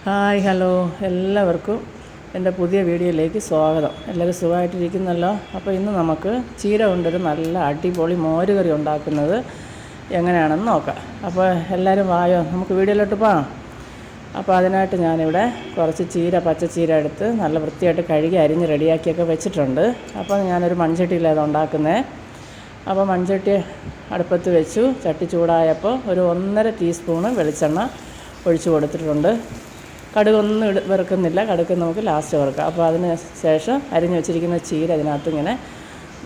Hi hello എല്ലാവർക്കും എൻ്റെ പുതിയ വീഡിയോയിലേക്ക് സ്വാഗതം. എല്ലാവരും സുഖമായിട്ടിരിക്കുന്നല്ലോ. അപ്പോൾ ഇന്ന് നമുക്ക് ചീര കൊണ്ടൊരു നല്ല അടിപൊളി മോരുകറി ഉണ്ടാക്കുന്നത് എങ്ങനെയാണെന്ന് നോക്കാം. അപ്പോൾ എല്ലാവരും വായോ, നമുക്ക് വീഡിയോയിലോട്ട് പോകാം. അപ്പോൾ അതിനായിട്ട് ഞാനിവിടെ കുറച്ച് പച്ചച്ചീര എടുത്ത് നല്ല വൃത്തിയായിട്ട് കഴുകി അരിഞ്ഞ് റെഡിയാക്കിയൊക്കെ വെച്ചിട്ടുണ്ട്. അപ്പോൾ ഞാനൊരു മൺചട്ടിയിലാണ് ഉണ്ടാക്കുന്നത്. അപ്പോൾ മൺചട്ടി അടുപ്പത്ത് വെച്ചു. ചട്ടി ചൂടായപ്പോൾ ഒരു 1.5 ടീസ്പൂണ് വെളിച്ചെണ്ണ ഒഴിച്ച് കൊടുത്തിട്ടുണ്ട്. കടുകൊന്നും വറുക്കുന്നില്ല, കടുക് നമുക്ക് ലാസ്റ്റ് വറുക്കാം. അപ്പോൾ അതിന് ശേഷം അരിഞ്ഞ് വെച്ചിരിക്കുന്ന ചീര ഇതിനകത്ത് ഇങ്ങനെ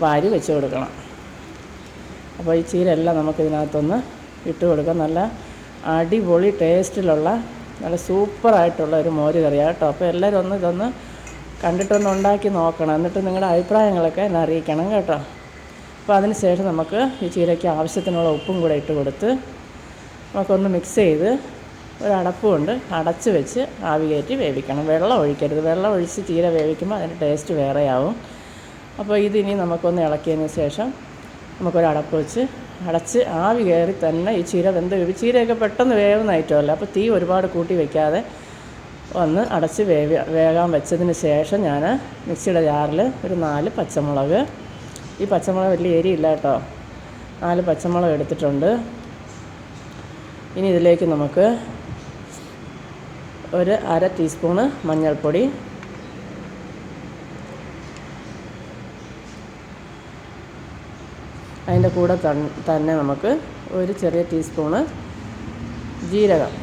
വാരി വെച്ച് കൊടുക്കണം. അപ്പോൾ ഈ ചീര എല്ലാം നമുക്കിതിനകത്തൊന്ന് ഇട്ട് കൊടുക്കാം. നല്ല അടിപൊളി ടേസ്റ്റിലുള്ള നല്ല സൂപ്പറായിട്ടുള്ള ഒരു മോര് കറിയാണ് കേട്ടോ. അപ്പോൾ എല്ലാവരും ഇതൊന്ന് കണ്ടിട്ടൊന്ന് ഉണ്ടാക്കി നോക്കണം. എന്നിട്ട് നിങ്ങളുടെ അഭിപ്രായങ്ങളൊക്കെ എന്നെ അറിയിക്കണം കേട്ടോ. അപ്പോൾ അതിന് ശേഷം നമുക്ക് ഈ ചീരയ്ക്ക് ആവശ്യത്തിനുള്ള ഉപ്പും കൂടെ ഇട്ട് കൊടുത്ത് നമുക്കൊന്ന് മിക്സ് ചെയ്ത് ഒരടപ്പ് കൊണ്ട് അടച്ച് വെച്ച് ആവി കയറ്റി വേവിക്കണം. വെള്ളം ഒഴിക്കരുത്. വെള്ളം ഒഴിച്ച് ചീര വേവിക്കുമ്പോൾ അതിൻ്റെ ടേസ്റ്റ് വേറെയാവും. അപ്പോൾ ഇതിനി നമുക്കൊന്ന് ഇളക്കിയതിന് ശേഷം നമുക്കൊരടപ്പ് വെച്ച് അടച്ച് ആവി കയറി തന്നെ ഈ ചീര ചീരയൊക്കെ പെട്ടെന്ന് വേവുന്ന ഐറ്റമല്ല. അപ്പോൾ തീ ഒരുപാട് കൂട്ടി വയ്ക്കാതെ ഒന്ന് അടച്ച് വേകാൻ വെച്ചതിന് ശേഷം ഞാൻ മിക്സിയുടെ ജാറിൽ ഒരു 4 പച്ചമുളക്, ഈ പച്ചമുളക് വലിയ എരിയില്ല കേട്ടോ, 4 പച്ചമുളക് എടുത്തിട്ടുണ്ട്. ഇനി ഇതിലേക്ക് നമുക്ക് ഒരു 1/2 ടീസ്പൂണ് മഞ്ഞൾപ്പൊടി, അതിൻ്റെ കൂടെ തന്നെ നമുക്ക് ഒരു ചെറിയ ടീസ്പൂണ് ജീരകം,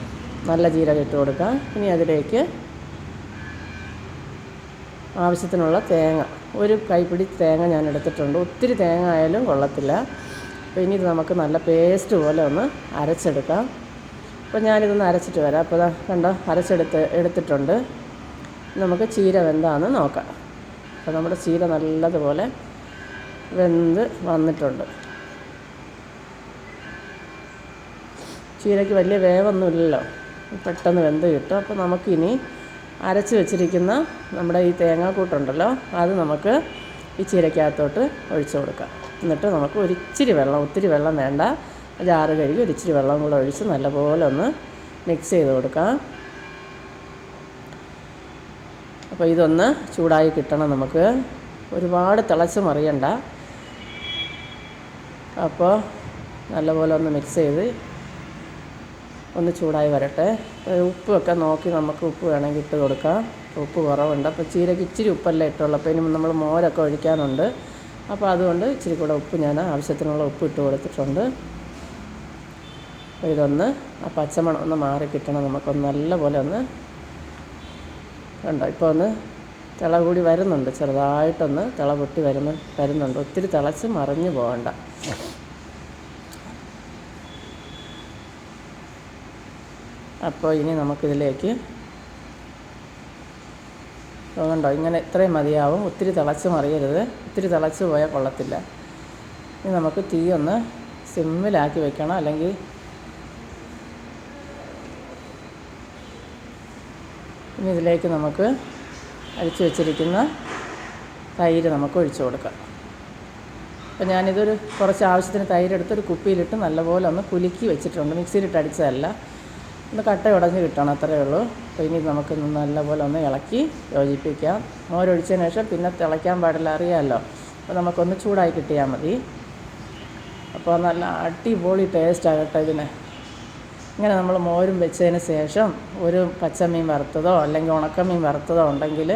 നല്ല ജീരകം ഇട്ട് കൊടുക്കാം. ഇനി അതിലേക്ക് ആവശ്യത്തിനുള്ള തേങ്ങ, ഒരു കൈപ്പിടി തേങ്ങ ഞാൻ എടുത്തിട്ടുണ്ട്. ഒത്തിരി തേങ്ങ ആയാലും കൊള്ളത്തില്ല. അപ്പോൾ ഇനി ഇത് നമുക്ക് നല്ല പേസ്റ്റ് പോലെ ഒന്ന് അരച്ചെടുക്കാം. അപ്പോൾ ഞാനിതൊന്ന് അരച്ചിട്ട് വരാം. അപ്പോൾ കണ്ടോ, എടുത്തിട്ടുണ്ട്. നമുക്ക് ചീര വെന്താന്ന് നോക്കാം. അപ്പോൾ നമ്മുടെ ചീര നല്ലതുപോലെ വെന്ത് വന്നിട്ടുണ്ട്. ചീരയ്ക്ക് വലിയ വേവൊന്നുമില്ലല്ലോ, പെട്ടെന്ന് വെന്ത് കിട്ടും. അപ്പോൾ നമുക്കിനി അരച്ച് വെച്ചിരിക്കുന്ന നമ്മുടെ ഈ തേങ്ങാക്കൂട്ടുണ്ടല്ലോ, അത് നമുക്ക് ഈ ചീരയ്ക്കകത്തോട്ട് ഒഴിച്ചു കൊടുക്കാം. എന്നിട്ട് നമുക്ക് ഒരിച്ചിരി വെള്ളം, ഒത്തിരി വെള്ളം വേണ്ട, ജാറ് കഴുകി ഒരിച്ചിരി വെള്ളം കൂടെ ഒഴിച്ച് നല്ലപോലെ ഒന്ന് മിക്സ് ചെയ്ത് കൊടുക്കാം. അപ്പോൾ ഇതൊന്ന് ചൂടായി കിട്ടണം നമുക്ക്, ഒരുപാട് തിളച്ച് മറിയണ്ട. അപ്പോൾ നല്ലപോലെ ഒന്ന് മിക്സ് ചെയ്ത് ഒന്ന് ചൂടായി വരട്ടെ. ഉപ്പൊക്കെ നോക്കി നമുക്ക് ഉപ്പ് വേണമെങ്കിൽ ഇട്ട് കൊടുക്കാം. ഉപ്പ് കുറവുണ്ട്. അപ്പോൾ ചീരയ്ക്ക് ഇച്ചിരി ഉപ്പല്ലേ ഇട്ടുള്ളൂ. അപ്പോൾ ഇനി നമ്മൾ മോരൊക്കെ ഒഴിക്കാനുണ്ട്. അപ്പോൾ അതുകൊണ്ട് ഇച്ചിരി കൂടെ ഉപ്പ് ഞാൻ ആവശ്യത്തിനുള്ള ഉപ്പ് ഇട്ട് കൊടുത്തിട്ടുണ്ട്. അപ്പോൾ ഇതൊന്ന് ആ പച്ചമണം ഒന്ന് മാറി കിട്ടണം. നമുക്കൊന്ന് നല്ലപോലെ ഒന്ന് കണ്ടോ, ഇപ്പോൾ ഒന്ന് തിള കൂടി വരുന്നുണ്ട്, ചെറുതായിട്ടൊന്ന് തിള പൊട്ടി വരുന്നുണ്ട്. ഒത്തിരി തിളച്ച് മറിഞ്ഞു പോകണ്ട. അപ്പോൾ ഇനി നമുക്കിതിലേക്ക് കണ്ടോ, ഇങ്ങനെ ഇത്രയും മതിയാവും. ഒത്തിരി തിളച്ച് മറിയരുത്, ഒത്തിരി തിളച്ച് പോയാൽ കൊള്ളത്തില്ല. ഇനി നമുക്ക് തീ ഒന്ന് സിമ്മിലാക്കി വെക്കണം. അല്ലെങ്കിൽ ഇനി ഇതിലേക്ക് നമുക്ക് അരിച്ച് വെച്ചിരിക്കുന്ന തൈര് നമുക്ക് ഒഴിച്ചു കൊടുക്കാം. അപ്പോൾ ഞാനിതൊരു കുറച്ച് ആവശ്യത്തിന് തൈരെടുത്ത് ഒരു കുപ്പിയിലിട്ട് നല്ലപോലെ ഒന്ന് കുലുക്കി വെച്ചിട്ടുണ്ട്. മിക്സിയിലിട്ട് അടിച്ചതല്ല, ഒന്ന് കട്ട ഉടഞ്ഞ് കിട്ടണം, അത്രയേ ഉള്ളൂ. അപ്പോൾ ഇനി നമുക്ക് നല്ലപോലെ ഒന്ന് ഇളക്കി യോജിപ്പിക്കാം. മോരൊഴിച്ചതിന് ശേഷം പിന്നെ തിളയ്ക്കാൻ പാടില്ല, അറിയാമല്ലോ. അപ്പോൾ നമുക്കൊന്ന് ചൂടായി കിട്ടിയാൽ മതി. അപ്പോൾ നല്ല അടിപൊളി ടേസ്റ്റ് ആകട്ടെ ഇതിന്. ഇങ്ങനെ നമ്മൾ മോരും വെച്ചതിന് ശേഷം ഒരു പച്ചമീൻ വറുത്തതോ അല്ലെങ്കിൽ ഉണക്കമീൻ വറുത്തതോ ഉണ്ടെങ്കിൽ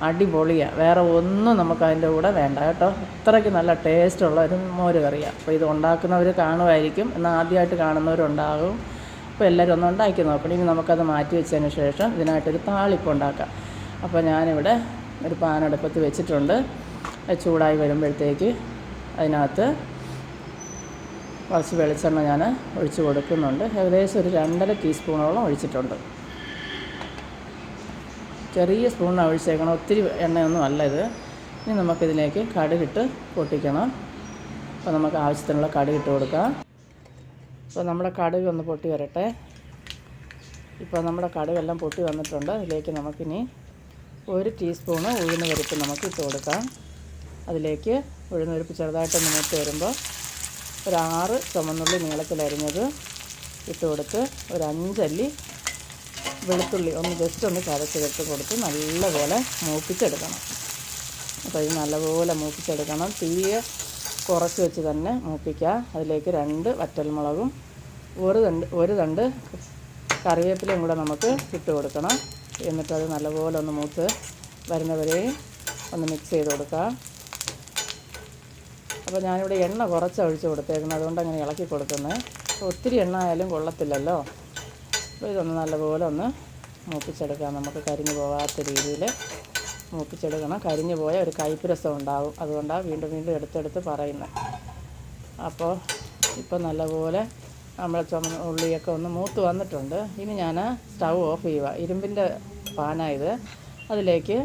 അടിപൊളിയാണ്. വേറെ ഒന്നും നമുക്ക് അതിൻ്റെ കൂടെ വേണ്ട കേട്ടോ. അത്രയ്ക്ക് നല്ല ടേസ്റ്റുള്ള ഒരു മോര് കറിയാണ്. അപ്പോൾ ഇത് ഉണ്ടാക്കുന്നവർ കാണുമായിരിക്കും, എന്നാൽ ആദ്യമായിട്ട് കാണുന്നവരുണ്ടാകും. അപ്പോൾ എല്ലാവരും ഒന്ന് ഉണ്ടാക്കി നോക്കണം. ഇനി നമുക്കത് മാറ്റി വെച്ചതിന് ശേഷം ഇതിനായിട്ടൊരു താളിപ്പ് ഉണ്ടാക്കാം. അപ്പോൾ ഞാനിവിടെ ഒരു പാനടുപ്പത്ത് വെച്ചിട്ടുണ്ട്. അത് ചൂടായി വരുമ്പോഴത്തേക്ക് അതിനകത്ത് കുറച്ച് വെളിച്ചെണ്ണ ഞാൻ ഒഴിച്ച് കൊടുക്കുന്നുണ്ട്. ഏകദേശം ഒരു 2.5 ടീസ്പൂണോളം ഒഴിച്ചിട്ടുണ്ട്. ചെറിയ സ്പൂണിനാണ് ഒഴിച്ചേക്കണം, ഒത്തിരി എണ്ണയൊന്നും അല്ല ഇത്. ഇനി നമുക്കിതിലേക്ക് കടുകിട്ട് പൊട്ടിക്കണം. അപ്പോൾ നമുക്ക് ആവശ്യത്തിനുള്ള കടുകിട്ട് കൊടുക്കാം. അപ്പോൾ നമ്മുടെ കടുക് ഒന്ന് പൊട്ടി വരട്ടെ. ഇപ്പോൾ നമ്മുടെ കടുകെല്ലാം പൊട്ടി വന്നിട്ടുണ്ട്. അതിലേക്ക് നമുക്കിനി 1 ടീസ്പൂണ് ഉഴുന്ന് പരിപ്പ് നമുക്ക് ഇട്ട് കൊടുക്കാം. അതിലേക്ക് ഉഴുന്ന് പരിപ്പ് ചെറുതായിട്ടൊന്ന് മൂത്ത് വരുമ്പോൾ ഒരു 6 ചുമന്നുള്ളി നീളത്തിലരിഞ്ഞത് ഇട്ട് കൊടുത്ത് ഒരു 5 അല്ലി വെളുത്തുള്ളി ഒന്ന് ജസ്റ്റ് ഒന്ന് ചതച്ചിട്ട് കൊടുത്ത് നല്ലപോലെ മൂപ്പിച്ചെടുക്കണം. അപ്പോൾ ഇത് നല്ലപോലെ മൂപ്പിച്ചെടുക്കണം. തീയെ കുറച്ച് വെച്ച് തന്നെ മൂപ്പിക്കുക. അതിലേക്ക് 2 വറ്റൽമുളകും ഒരു തണ്ട് കറിവേപ്പിലയും കൂടെ നമുക്ക് ഇട്ട് കൊടുക്കണം. എന്നിട്ടത് നല്ലപോലെ ഒന്ന് മൂത്ത് വരുന്നവരെയും ഒന്ന് മിക്സ് ചെയ്ത് കൊടുക്കുക. അപ്പോൾ ഞാനിവിടെ എണ്ണ കുറച്ച് ഒഴിച്ച് കൊടുത്തേക്കുന്നത്, അതുകൊണ്ട് അങ്ങനെ ഇളക്കി കൊടുക്കുന്നത്. ഒത്തിരി എണ്ണ ആയാലും കൊള്ളത്തില്ലല്ലോ. അപ്പോൾ ഇതൊന്ന് നല്ലപോലെ ഒന്ന് മൂപ്പിച്ചെടുക്കാം. നമുക്ക് കരിഞ്ഞു പോകാത്ത രീതിയിൽ മൂപ്പിച്ചെടുക്കണം. കരിഞ്ഞു പോയാൽ ഒരു കയ്പ്പ് രസം ഉണ്ടാകും. അതുകൊണ്ടാണ് വീണ്ടും വീണ്ടും എടുത്തെടുത്ത് പറയുന്നത്. അപ്പോൾ ഇപ്പോൾ നല്ലപോലെ നമ്മൾ ഉള്ളിയൊക്കെ ഒന്ന് മൂത്ത് വന്നിട്ടുണ്ട്. ഇനി ഞാൻ സ്റ്റൗ ഓഫ് ചെയ്യുക. ഇരുമ്പിൻ്റെ പാനായത്. അതിലേക്ക്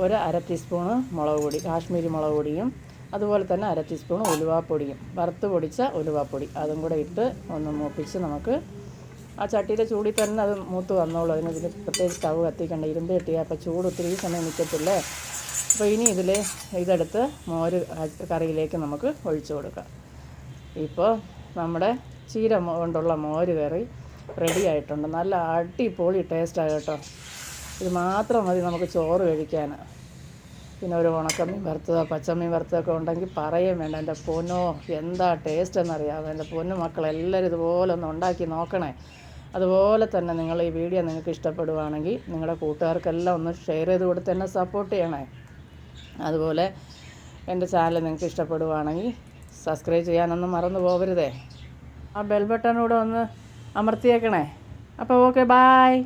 ഒരു 1/2 ടീസ്പൂണ് മുളക് പൊടി, കാശ്മീരി മുളക് പൊടിയും അതുപോലെ തന്നെ 1/2 ടീസ്പൂൺ ഉലുവാപ്പൊടിയും, വറുത്ത് പൊടിച്ച ഉലുവാപ്പൊടി, അതും കൂടെ ഇട്ട് ഒന്ന് മൂപ്പിച്ച് നമുക്ക് ആ ചട്ടിയുടെ ചൂടിൽ തന്നെ അത് മൂത്ത് വന്നോളൂ. അതിന് പ്രത്യേകിച്ച് സ്റ്റൗ കത്തിക്കണ്ട. ഇരുമ്പ് കെട്ടിയാൽ അപ്പോൾ ചൂട് ഒത്തിരി സമയം നിൽക്കത്തില്ലേ. അപ്പോൾ ഇനി ഇതെടുത്ത് മോര് കറിയിലേക്ക് നമുക്ക് ഒഴിച്ചു കൊടുക്കാം. ഇപ്പോൾ നമ്മുടെ ചീര കൊണ്ടുള്ള മോര് കറി റെഡി ആയിട്ടുണ്ട്. നല്ല അടിപൊളി ടേസ്റ്റാണ് കേട്ടോ. ഇത് മാത്രം മതി നമുക്ക് ചോറ് കഴിക്കാൻ. പിന്നെ ഒരു ഉണക്കമീൻ വറുത്തതോ പച്ചമീൻ വറുത്തതൊക്കെ ഉണ്ടെങ്കിൽ പറയുകയും വേണ്ട. എൻ്റെ പൊന്നോ എന്താ ടേസ്റ്റ് എന്നറിയാമോ. എൻ്റെ പൊന്നു മക്കളെല്ലാവരും ഇതുപോലെ ഒന്ന് ഉണ്ടാക്കി നോക്കണേ. അതുപോലെ തന്നെ നിങ്ങൾ ഈ വീഡിയോ നിങ്ങൾക്ക് ഇഷ്ടപ്പെടുവാണെങ്കിൽ നിങ്ങളുടെ കൂട്ടുകാർക്കെല്ലാം ഒന്ന് ഷെയർ ചെയ്ത് കൊടുത്ത് എന്നെ സപ്പോർട്ട് ചെയ്യണേ. അതുപോലെ എൻ്റെ ചാനൽ നിങ്ങൾക്ക് ഇഷ്ടപ്പെടുവാണെങ്കിൽ സബ്സ്ക്രൈബ് ചെയ്യാനൊന്നും മറന്നു പോകരുതേ. ആ ബെൽ ബട്ടൺ കൂടെ ഒന്ന് അമർത്തിയേക്കണേ. അപ്പോൾ ഓക്കെ, ബായ്.